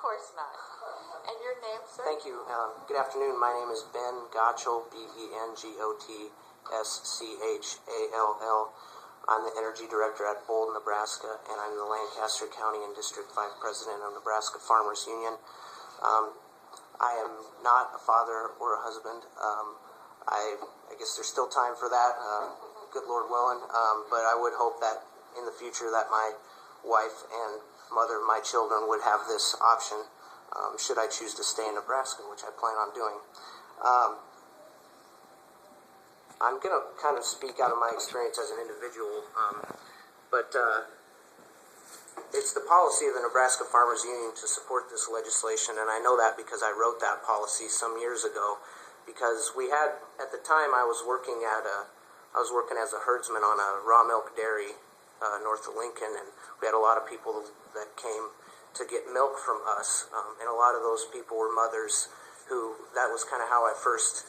course not. And your name, sir? Thank you. Good afternoon. My name is Ben Gotschall, Bengotschall. I'm the Energy Director at Boulder, Nebraska, and I'm the Lancaster County and District 5 President of Nebraska Farmers Union. I am not a father or a husband. I guess there's still time for that, good Lord willing, but I would hope that in the future that my wife and mother of my children would have this option should I choose to stay in Nebraska, which I plan on doing. I'm going to kind of speak out of my experience as an individual, but it's the policy of the Nebraska Farmers Union to support this legislation, and I know that because I wrote that policy some years ago, because we had, at the time I was working as a herdsman on a raw milk dairy north of Lincoln, and we had a lot of people that came to get milk from us, and a lot of those people were mothers who, that was kind of how I first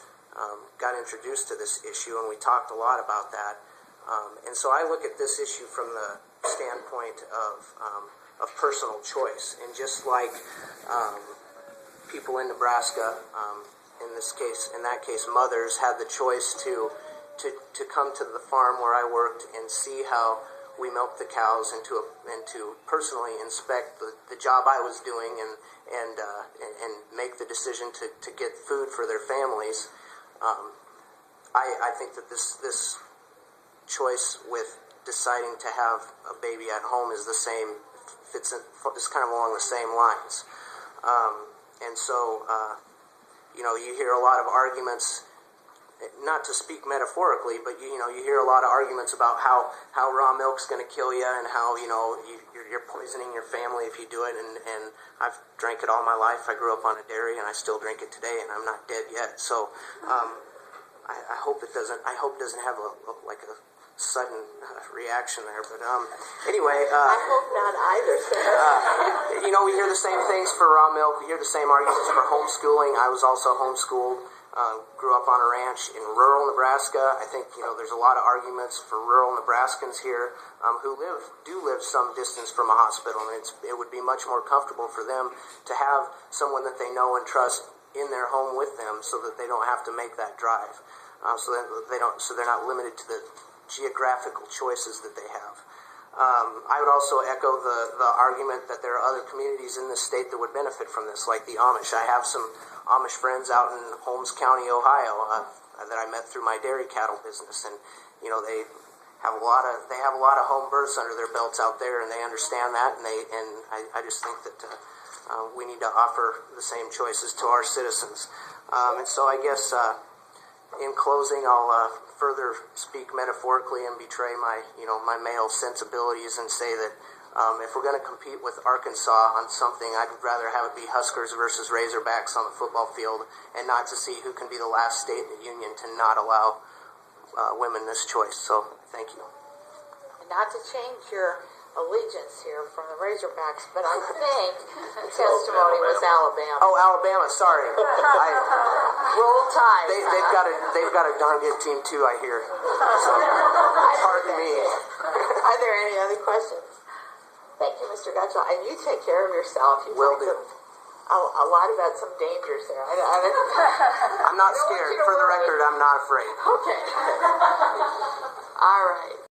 got introduced to this issue, and we talked a lot about that. And so I look at this issue from the standpoint of personal choice, and just like people in Nebraska, in that case, mothers had the choice to come to the farm where I worked and see how we milked the cows, and to personally inspect the job I was doing and make the decision to get food for their families. I think that this choice with deciding to have a baby at home is the same, it's kind of along the same lines. And so, you hear a lot of arguments, not to speak metaphorically, but you hear a lot of arguments about how raw milk's going to kill you, and how you're poisoning your family if you do it. And I've drank it all my life. I grew up on a dairy, and I still drink it today, and I'm not dead yet. So I hope it doesn't. I hope it doesn't have a sudden reaction there. But anyway, I hope not either, sir. We hear the same things for raw milk. We hear the same arguments for homeschooling. I was also homeschooled. Grew up on a ranch in rural Nebraska. I think there's a lot of arguments for rural Nebraskans here who do live some distance from a hospital, and it would be much more comfortable for them to have someone that they know and trust in their home with them, so that they don't have to make that drive. So they're not limited to the geographical choices that they have. I would also echo the argument that there are other communities in this state that would benefit from this, like the Amish. I have some Amish friends out in Holmes County, Ohio, that I met through my dairy cattle business, and they have a lot of home births under their belts out there, and they understand that, and I just think that we need to offer the same choices to our citizens. And so I guess in closing, I'll further speak metaphorically and betray my male sensibilities, and say that if we're going to compete with Arkansas on something, I'd rather have it be Huskers versus Razorbacks on the football field, and not to see who can be the last state in the union to not allow women this choice. So thank you. And not to change your allegiance here from the Razorbacks, but I think the testimony was Alabama. Oh, Alabama, sorry. Roll Tide. They've got a darn good team too, I hear. So, pardon me. Are there any other questions? Thank you, Mr. Gotschall. And you take care of yourself. Will do. A lot about some dangers there. I'm not scared. For the record, I'm not afraid. Okay. All right.